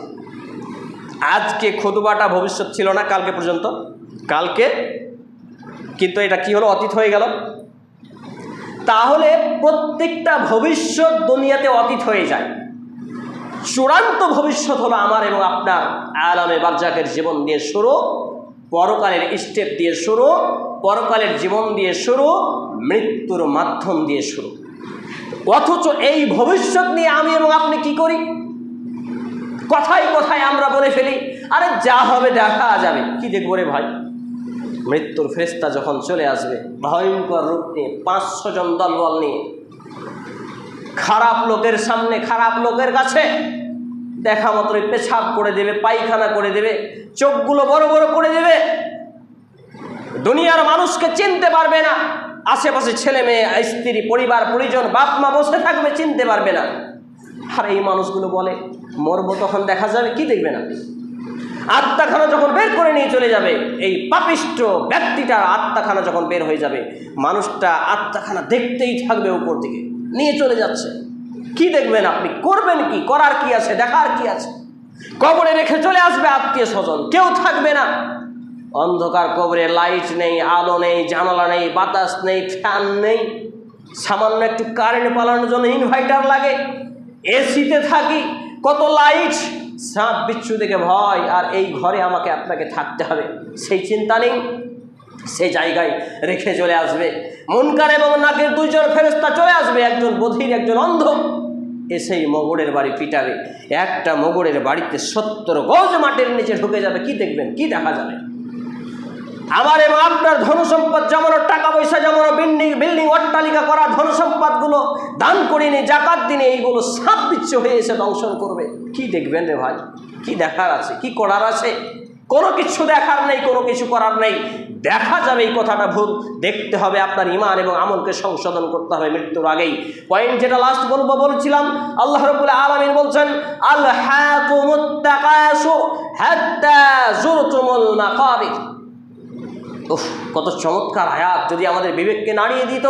আজকে খুতবাটা ভবিষ্যৎ ছিল না কালকে পর্যন্ত, কালকে কিন্তু এটা কি হলো, অতীত হয়ে গেল। তাহলে প্রত্যেকটা ভবিষ্যৎ দুনিয়াতে অতীত হয়ে যায়। চূড়ান্ত ভবিষ্যৎ হলো আমার এবং আপনার আলামে বারজাকের জীবন দিয়ে শুরু, পরকালের স্টেপ দিয়ে শুরু, পরকালের জীবন দিয়ে শুরু, মৃত্যুর মাধ্যম দিয়ে শুরু। অথচ এই ভবিষ্যৎ নিয়ে আমি এবং আপনি কি করি? কথায় কথায় আমরা বলে ফেলি, আরে যা হবে দেখা যাবে। কি দেখবো রে ভাই? মৃত্যুর ফেরেশতা যখন চলে আসবে ভয়ঙ্কর রূপ নিয়ে, 500 জন দলবল নিয়ে, খারাপ লোকের সামনে, খারাপ লোকের কাছে দেখা মাত্রই পেছাব করে দেবে, পায়খানা করে দেবে, চোখগুলো বড় বড় করে দেবে, দুনিয়ার মানুষকে চিনতে পারবে না, আশেপাশে ছেলে মেয়ে স্ত্রী পরিবার পরিজন বাপ মা বসে থাকবে, চিনতে পারবে না। আর এই মানুষগুলো বলে মরবো তখন দেখা যাবে। কি দেখবেন আপনি? আত্মাখানা যখন বের করে নিয়ে চলে যাবে, এই পাপিষ্ঠ ব্যক্তিটার আত্মাখানা যখন বের হয়ে যাবে, মানুষটা আত্মাখানা দেখতেই থাকবে, উপর দিকে নিয়ে চলে যাচ্ছে। কি দেখবেন আপনি? করবেন কি? করার কি আছে? দেখার কি আছে? কবরে রেখে চলে আসবে আত্মীয় স্বজন, কেউ থাকবে না। অন্ধকার কবরে, লাইট নেই, আলো নেই, জানালা নেই, বাতাস নেই, ফ্যান নেই, সামান্য একটু কারেন্ট পালানোর জন্য ইনভার্টার লাগে, এসিতে থাকি, কত লাইট, সাপ বিচ্ছু দেখে ভয়, আর এই ঘরে আমাকে আপনাকে থাকতে হবে, সেই চিন্তা নেই। সেই জায়গায় রেখে চলে আসবে মুনকার এবং নাকির 2 জন ফেরেশতা চলে আসবে, একজন বধির একজন অন্ধ, এসেই মোগড়ের বাড়ি পিটাবে। একটা মোগড়ের বাড়িতে 70 গজ মাটির নিচে ঢুকে যাবে। কি দেখবেন? কি দেখা যাবে? আমার এবং আপনার ধন সম্পদ জমানো, টাকা পয়সা জমানো, বিল্ডিং অট্টালিকা করা ধন সম্পদগুলো দান করিনি, জাকাত দিনে, এইগুলো সাপ বিচ্ছু হয়ে এসে দংশন করবে। কি দেখবেন রে ভাই? কি দেখার আছে? কি করার আছে? কোনো কিছু দেখার নেই, কোনো কিছু করার নেই। দেখা যাবে এই কথাটা ভুল। দেখতে হবে, আপনার ঈমান এবং আমলকে সংশোধন করতে হবে মৃত্যুর আগেই। পয়েন্ট যেটা লাস্ট বলছিলাম, আল্লাহ রাব্বুল আলামিন বলছেন আলহাকুমুত তাকাসুর হাত্তা যুরতুমুল মাকাবির। উফ, কত চমৎকার আয়াত! যদি আমাদের বিবেককে নাড়িয়ে দিত।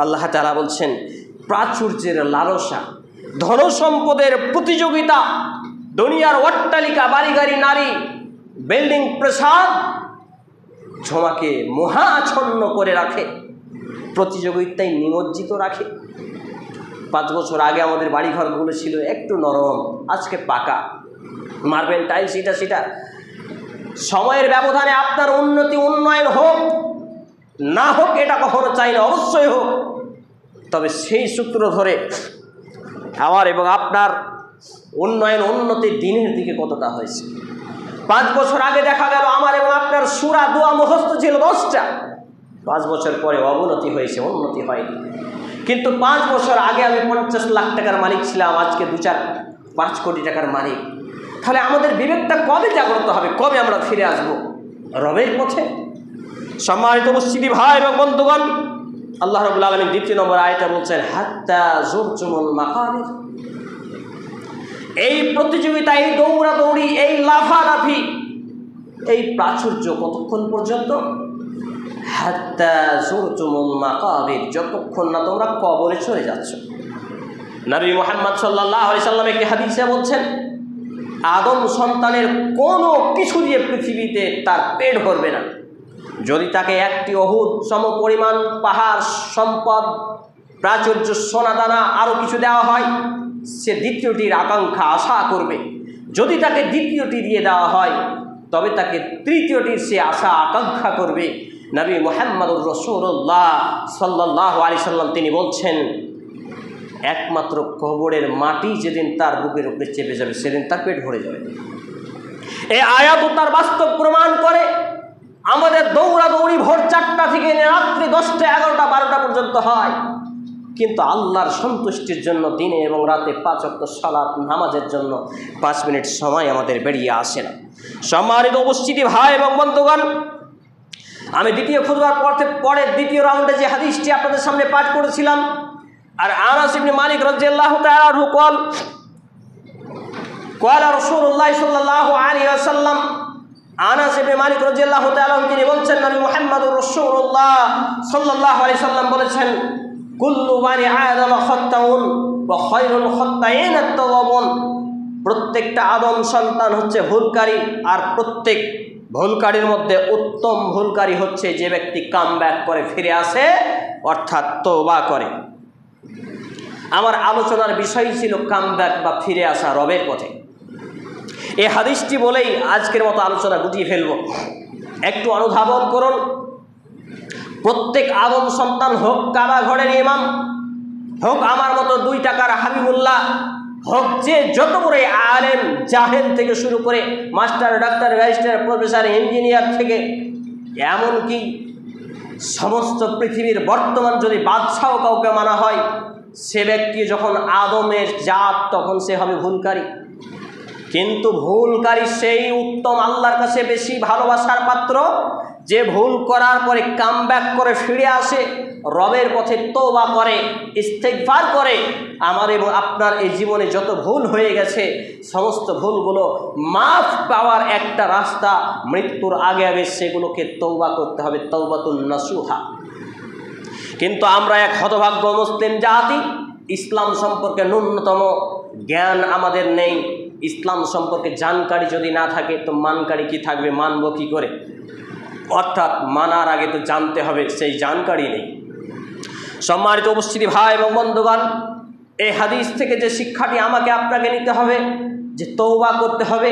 আল্লাহ তাআলা বলছেন প্রাচুর্যের লালসা, ধন সম্পদের প্রতিযোগিতা, দুনিয়ার অট্টালিকা, বাড়ি গাড়ি, নারী, বিল্ডিং, প্রাসাদ তোমাকে মহাচ্ছন্ন করে রাখে, প্রতিযোগিতায় নিমজ্জিত রাখে। 5 বছর আগে আমাদের বাড়িঘরগুলো ছিল একটু নরম, আজকে পাকা, মার্বেল টাইলস, এটা সেটা। সময়ের ব্যবধানে আপনার উন্নয়ন হোক না হোক, এটা কখনো চাই না, অবশ্যই হোক। তবে সেই সূত্র ধরে আমার এবং আপনার উন্নতির দিনের দিকে কতটা হয়েছে? 5 বছর আগে দেখা গেল আমার এবং আপনার সূরা দোয়া মুখস্থ ছিল 10টা, 5 বছর পরে অবনতি হয়েছে, উন্নতি হয়নি। কিন্তু 5 বছর আগে আমি 50 লাখ টাকার মালিক ছিলাম, আজকে 2-4-5 কোটি টাকার মালিক। তাহলে আমাদের বিবেকটা কবে জাগ্রত হবে? কবে আমরা ফিরে আসব রবের পথে? সম্মানিত উপস্থিতি ভাই এবং বন্ধুগণ, আল্লাহ রাব্বুল আলামিন 2 নম্বর আয়াতে বলছেন হাত্তা যুরতুমুল মাকাবির। এই প্রতিযোগিতা, এই দৌড়াদৌড়ি, এই লাফালাফি, এই প্রাচুর্য কতক্ষণ পর্যন্ত? হাত্তা যুরতুমুল মাকাবির, যতক্ষণ না তোমরা কবরে চলে যাচ্ছ। নবী মুহাম্মদ সাল্লাল্লাহু আলাইহি সাল্লাম একটি হাদিসে বলছেন আদম সন্তানের কোনো কিছু দিয়ে পৃথিবীতে তার পেট ভরবে না। যদি তাকে একটি অহুদ সম পরিমাণ পাহাড়, সম্পদ, প্রাচুর্য, সোনাদানা আরও কিছু দেওয়া হয়, সে দ্বিতীয়টির আকাঙ্ক্ষা আশা করবে। যদি তাকে দ্বিতীয়টি দিয়ে দেওয়া হয়, তবে তাকে তৃতীয়টির সে আশা আকাঙ্ক্ষা করবে। নবী মুহাম্মদুর রাসূলুল্লাহ সাল্লাল্লাহু আলাইহি সাল্লাম তিনি বলছেন একমাত্র কবরের মাটি যেদিন তার বুকের উপরে চেপে যাবে, সেদিন তার পেট ভরে যাবে। এই আয়াত তার বাস্তব প্রমাণ করে। আমাদের দৌড়াদৌড়ি ভোর 4টা থেকে রাত্রি 10টা, 11টা, 12টা পর্যন্ত হয়, কিন্তু আল্লাহর সন্তুষ্টির জন্য দিনে এবং রাতে 5 ওয়াক্ত সালাত নামাজের জন্য 5 মিনিট সময় আমাদের বেরিয়ে আসে না। সম্মানিত উপস্থিতি ভাই এবং বন্ধুগণ, আমি দ্বিতীয় খুতবার পরে দ্বিতীয় রাউন্ডে যে হাদিসটি আপনাদের সামনে পাঠ করেছিলাম, আর আনাস ইবনে মালিক রাদিয়াল্লাহু তাআলা আনহু قال رسول الله صلى الله عليه وسلم, আনাস ইবনে মালিক রাদিয়াল্লাহু তাআলা তিনি বলছেন, নবী মুহাম্মদুর রাসূলুল্লাহ সাল্লাল্লাহু আলাইহি সাল্লাম বলেছেন, কুল্লু বানি আদম খাত্তাউন ওয়া খায়রুল খাত্তাইন আত-তাওয়াবুন, প্রত্যেকটা আদম সন্তান হচ্ছে ভুলকারী, আর প্রত্যেক ভুলকারীর মধ্যে উত্তম ভুলকারী হচ্ছে যে ব্যক্তি কামব্যাক করে ফিরে আসে, অর্থাৎ তওবা করে। আমার আলোচনার বিষয় ছিল কামব্যাক বা ফিরে আসা রবের পথে। এই হাদিসটি বলেই আজকের মতো আলোচনা গুটিয়ে ফেলব। একটু অনুধাবন করুন, প্রত্যেক আদম সন্তান হোক কাবা ঘরের ইমাম, হোক আমার মতো 2 টাকার হাবিবুল্লাহ, হোক যে যত বড় আলেম জাহেল থেকে শুরু করে master, doctor, barrister, professor, engineer থেকে এমনকি সমস্ত পৃথিবীর বর্তমান যদি বাদশাও কাউকে মানা হয়, সে ব্যক্তি যখন আদমের জাত তখন সে হবে ভুলকারী। কিন্তু ভুলকারী সেই উত্তম আল্লাহর কাছে বেশি ভালোবাসার পাত্র যে ভুল করার পরে কামব্যাক করে ফিরে আসে, রবের পথে তওবা করে, ইস্তেগফার করে। আমার এবং আপনার এই জীবনে যত ভুল হয়ে গেছে সমস্ত ভুলগুলো মাফ পাওয়ার একটা রাস্তা, মৃত্যুর আগে আগে সেগুলোকে তওবা করতে হবে, তওবাতুন নাসুহা। কিন্তু আমরা এক হতভাগ্য মুসলিম জাতি, ইসলাম সম্পর্কে ন্যূনতম জ্ঞান আমাদের নেই। ইসলাম সম্পর্কে জানকারি যদি না থাকে তো মানকারি কি থাকবে, মানব কি করে? অর্থাৎ মানার আগে তো জানতে হবে, সেই জানকারি নেই। সম্মানিত উপস্থিতি ভাই এবং বন্ধুগণ, এই হাদিস থেকে যে শিক্ষাটি আমাকে আপনাকে নিতে হবে যে তওবা করতে হবে।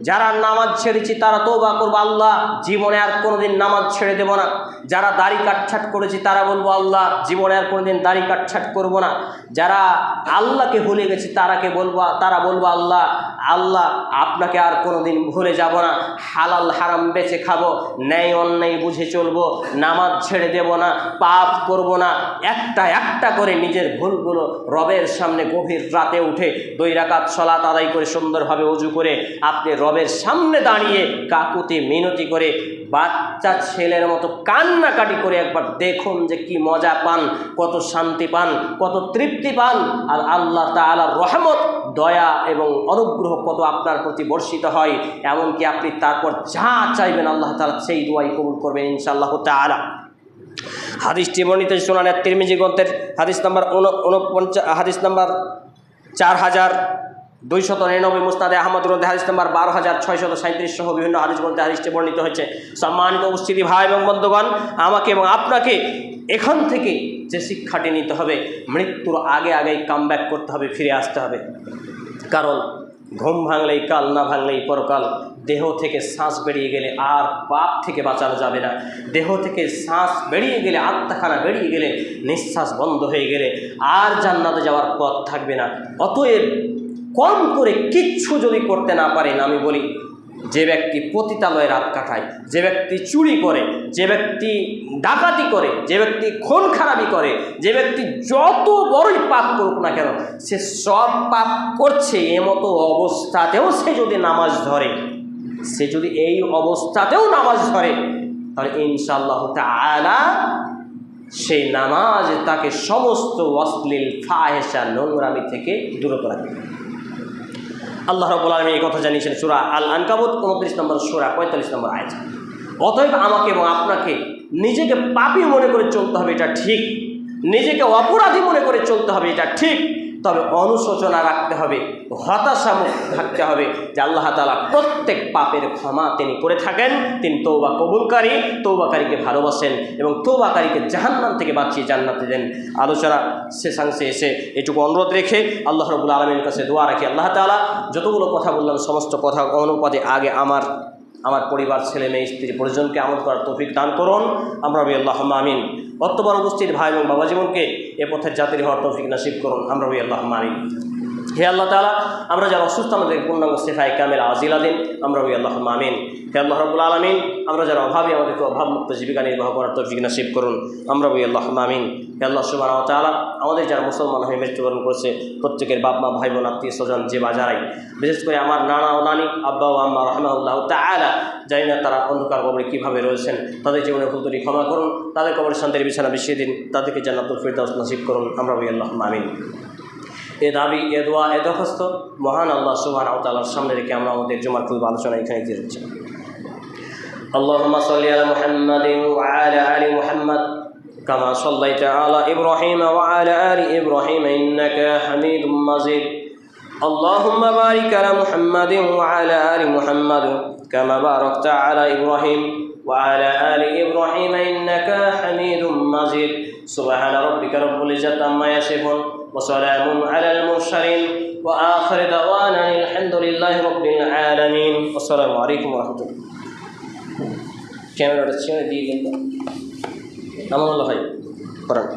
যারা নামাজ ছেড়েছি তারা তওবা করবো, আল্লাহ জীবনে আর কোনোদিন নামাজ ছেড়ে দেব না। যারা দাড়ি কাটছাট করেছি তারা বলবো, আল্লাহ জীবনে আর কোনোদিন দাড়ি কাটছাট করব না। যারা আল্লাহকে ভুলে গেছি তারা বলবো, আল্লাহ আপনাকে আর কোনোদিন ভুলে যাব না। হালাল হারাম বেঁচে খাবো, ন্যায় অন্যায় বুঝে চলবো, নামাজ ছেড়ে দেব না, পাপ করব না। একটা করে নিজের ভুলগুলো রবের সামনে গভীর রাতে উঠে 2 রাকাত সালাত আদায় করে সুন্দরভাবে ওযু করে আপনি রবের সামনে দাঁড়িয়ে কাকুতি মিনতি করে বাচ্চা ছেলের মতো কান্নাকাটি করে একবার দেখুন যে কি মজা পান, কত শান্তি পান, কত তৃপ্তি পান, আর আল্লাহ তাআলার রহমত, দয়া এবং অনুগ্রহ কত আপনার প্রতি বর্ষিত হয়। এমনকি আপনি তারপর যা চাইবেন আল্লাহ তাআলা সেই দোয়াই কবুল করবেন ইনশাআল্লাহ তাআলা। হাদিসটি বর্ণিত সুনান তিরমিজি গ্রন্থের হাদিস নাম্বার 4299, মুসনাদে আহমদ গ্রন্থে হাদিস নাম্বার 12637 সহ বিভিন্ন হাদিস গ্রন্থে হাদিসটি বর্ণিত হয়েছে। সম্মানিত উপস্থিতি ভাই এবং বন্ধুগণ, আমাকে এবং আপনাকে এখান থেকে যে শিক্ষাটি নিতে হবে, মৃত্যুর আগেই কামব্যাক করতে হবে, ফিরে আসতে হবে। কারণ ঘুম ভাঙলেই কাল, না ভাঙলেই পরকাল। দেহ থেকে শ্বাস বেরিয়ে গেলে আর পাপ থেকে বাঁচানো যাবে না। দেহ থেকে শ্বাস বেরিয়ে গেলে, আত্মাখানা বেরিয়ে গেলে, নিঃশ্বাস বন্ধ হয়ে গেলে আর জান্নাতে যাওয়ার পথ থাকবে না। অতএব কম করে কিচ্ছু যদি করতে না পারেন, আমি বলি যে ব্যক্তি পতিতালয়ে রাত কাটায়, যে ব্যক্তি চুরি করে, যে ব্যক্তি ডাকাতি করে, যে ব্যক্তি খুন খারাপি করে, যে ব্যক্তি যত বড়ই পাপ করুক না কেন, সে সব পাপ করছে এমতো অবস্থাতেও সে যদি নামাজ ধরে, সে যদি এই অবস্থাতেও নামাজ ধরে, তাহলে ইনশাআল্লাহ তাআলা সেই নামাজ তাকে সমস্ত অশ্লীল ফাহেশা নোংরামি থেকে দূরত রাখবে। আল্লাহ রাব্বুল আলামিন এই কথা জানিয়েছেন সূরা আল আনকাবুত 29 নম্বর সূরা 45 নম্বর আয়াত। অতএব আমাকে এবং আপনাকে নিজেকে পাপী মনে করে চলতে হবে, এটা ঠিক। নিজেকে অপরাধী মনে করে চলতে হবে, এটা ঠিক। তবে অনুশোচনা রাখতে হবে, হতাশামুক্ত থাকতে হবে যে আল্লাহ তাআলা প্রত্যেক পাপের ক্ষমা তিনি করে থাকেন। তিনি তওবা কবুলকারী, তওবাকারীকে ভালোবাসেন এবং তওবাকারীকে জাহান্নাম থেকে বাঁচিয়ে জান্নাতে দেন। আলোচনা শেষাংশে এসে এটুকু অনুরোধ রেখে আল্লাহ রাব্বুল আলামিনের কাছে দোয়া রাখি, আল্লাহ তাআলা যতগুলো কথা বললাম সমস্ত কথা অনুপাতে আগে আমার পরিবার, ছেলে মেয়ে, স্ত্রী, পরিজনকে আমল করার তৌফিক দান করুন। আমরা বলি আল্লাহুম্মা আমিন। বর্তমান উপস্থিত ভাই এবং বাবা জীবনকে এ পথের যাত্রী হওয়ার তৌফিক নসিব করুন। আমরা বলি আল্লাহুম্মা আমিন। হে আল্লাহ তাআলা, আমরা যারা অসুস্থ আমাদের পূর্ণাঙ্গ শিফায়ে কামিল আজিলা দিন, আমরা বলি আল্লাহুম্মা আমিন। হে আল্লাহ রাব্বুল আলামিন, আমরা যারা অভাবী আমাদেরকে অভাবমুক্ত জীবিকা নির্বাহ করার তৌফিক নসিব করুন, আমরা বলি আল্লাহুম্মা আমিন। হে আল্লাহ সুবহানাহু ওয়া তাআলা, আমাদের যারা মুসলমান হয়ে মৃত্যুবরণ করেছে প্রত্যেকের বাপ মা ভাই বোন আত্মীয় স্বজন যে বাজারাই, বিশেষ করে আমার নানা ও নানি আব্বা ও আম্মা রাহমাহুল্লাহ তাআলা, জানি না তারা অন্ধকার কবরে কীভাবে রয়েছেন, তাদের জীবনের ভুল ত্রুটি ক্ষমা করুন, তাদের কবরে শান্তির বিছানা বিছিয়ে দিন, তাদেরকে জান্নাতুল ফিরদাউস নসিব করুন, আমরা বলি আল্লাহুম্মা আমিন। এ দাবি, এ দোয়া, এ দরখাস্ত মহান আল্লাহ সুবহানাহু ওয়া তাআলার সামনে রেখে আমরা আমাদের জুমার খুব আলোচনা এখানে দিয়ে দিচ্ছি। আল্লাহুম্মা সাল্লি আলা মুহাম্মাদিন ওয়া আলা আলি মুহাম্মাদ কামা সাল্লাইতা আলা ইব্রাহিম ওয়া আলা আলি ইব্রাহিম ইন্নাকা হামিদুম মাজিদ। আল্লাহুম্মা বারিক আলা মুহাম্মাদিন ওয়া আলা আলি মুহাম্মাদ কামা বারাকতা আলা ইব্রাহিম ওয়া আলা আলি ইব্রাহিম ইন্নাকা হামিদুম মাজিদ। সুবহানা রাব্বিকা রাব্বিল ইজ্জাতি আম্মা ইয়াসিফুন ওয়া সালামুন আলাল মুরসালিন ওয়া আখিরু দাওয়ানা আলহামদুলিল্লাহি রাব্বিল আলামিন। আসসালামু আলাইকুম ওয়া রাহমাতুল্লাহ। ক্যামেরাটা ছেড়ে দিয়ে কিন্তু আমার হলো ভাই পড়ান।